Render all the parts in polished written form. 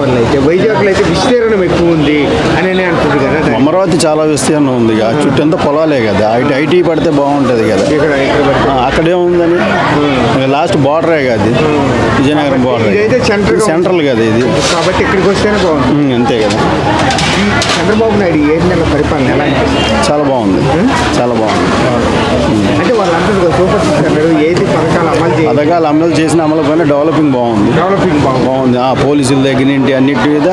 అయితే వైజాగ్లో అయితే విస్తీర్ణం ఎక్కువ ఉంది అని అంటుంది కదా. అమరావతి చాలా విస్తీర్ణం ఉంది కదా, చుట్టూ అంతా పొలాలే కదా. ఐటీ పడితే బాగుంటుంది కదా. అక్కడే ఉందని లాస్ట్ బార్డరే కదా, ఇది విజయనగరం బార్డర్. ఇదైతే సెంట్రల్ కదా ఇది, కాబట్టి ఇక్కడికి వస్తేనే బాగుంది. అంతే కదా. చంద్రబాబు నాయుడు 7 నెలల పరిపాలన ఎలా అనిపిస్తుంది? చాలా బాగుంది, చాలా బాగుంది. అంటే వాళ్ళందరూ సూపర్ సిక్స్ ఏది పథకాలు అమలు చేసిన అమలు పైన డెవలపింగ్ బాగుంది. బాగుంది. పోలీసుల దగ్గర నుండి అన్నిటి మీద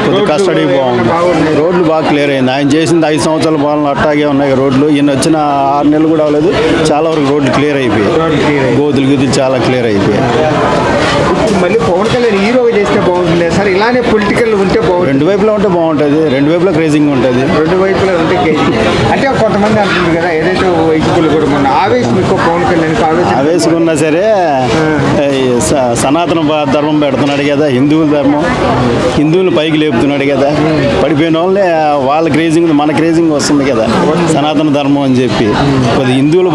కొద్దిగా కస్టడీ బాగుంది. రోడ్లు బాగా క్లియర్ అయింది. ఆయన చేసింది 5 సంవత్సరాల పాలన అట్టాగే ఉన్నాయి రోడ్లు. ఈయన వచ్చిన 6 నెలలు కూడా అవ్వలేదు, చాలా వరకు రోడ్లు క్లియర్ అయిపోయాయి. గోతులు చాలా క్లియర్ అయిపోయాయి. మళ్ళీ పవన్ కళ్యాణ్ హీరోగా చేస్తే బాగుంటుంది సార్, ఇలానే పొలిటికల్ ఉంటే బాగుంటుంది. రెండు వైపులా ఉంటే బాగుంటుంది, రెండు వైపులా క్రేజింగ్ ఉంటుంది. రెండు వైపులా ఉంటే క్రేజింగ్ అంటే కొంతమంది అంటుంది కదా, ఏదైతే వైద్యులు కూడా మొన్న ఆవేశం ఎక్కువ పవన్ కళ్యాణ్ ఆవేశం ఉన్నా సరే సనాతన ధర్మం పెడుతున్నాడు కదా, హిందువులు పైకి లేపుతున్నాడు కదా. పడిపోయిన వాళ్ళే వాళ్ళ క్రేజింగ్ మన క్రేజింగ్ వస్తుంది కదా, సనాతన ధర్మం అని చెప్పి. కొద్ది హిందువులు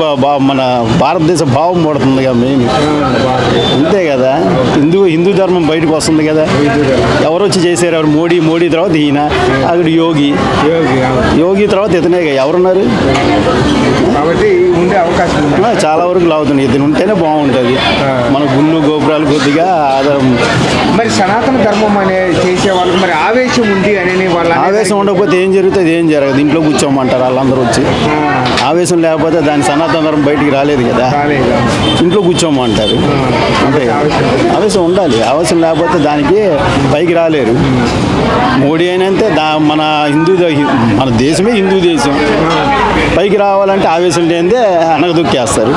మన భారతదేశ భావం పడుతుంది కదా మెయిన్, అంతే కదా. హిందూ ధర్మం బయటకు వస్తుంది కదా. ఎవరు వచ్చి చేశారు? ఎవరు? మోడీ తర్వాత ఈయన, అక్కడ యోగి తర్వాత ఇతనే. ఎవరున్నారు? కాబట్టి ఉండే అవకాశం చాలా వరకు లాగుతుంది. ఇతను ఉంటేనే బాగుంటుంది. మన గుళ్ళు గోపురాలు కొద్దిగా ఆధారం. మరి సనాతన ధర్మం అనే చేసే వాళ్ళకి మరి ఆవేశం ఉంది అని వాళ్ళ ఆవేశం ఉండకపోతే ఏం జరుగుతుంది? ఏం జరగదు. ఇంట్లో కూర్చోమంటారు వాళ్ళందరూ వచ్చి. ఆవేశం లేకపోతే దాని సనాతన ధర్మం బయటికి రాలేదు కదా, ఇంట్లో కూర్చోమంటారు. అంతే, ఆవేశం ఉండాలి. ఆవేశం లేకపోతే దానికి పైకి రాలేరు. మోడీ అయినంతే మన దేశమే హిందూ దేశం. పైకి రావాలంటే ఆవేశం లేనిదే అనగదొక్కేస్తారు.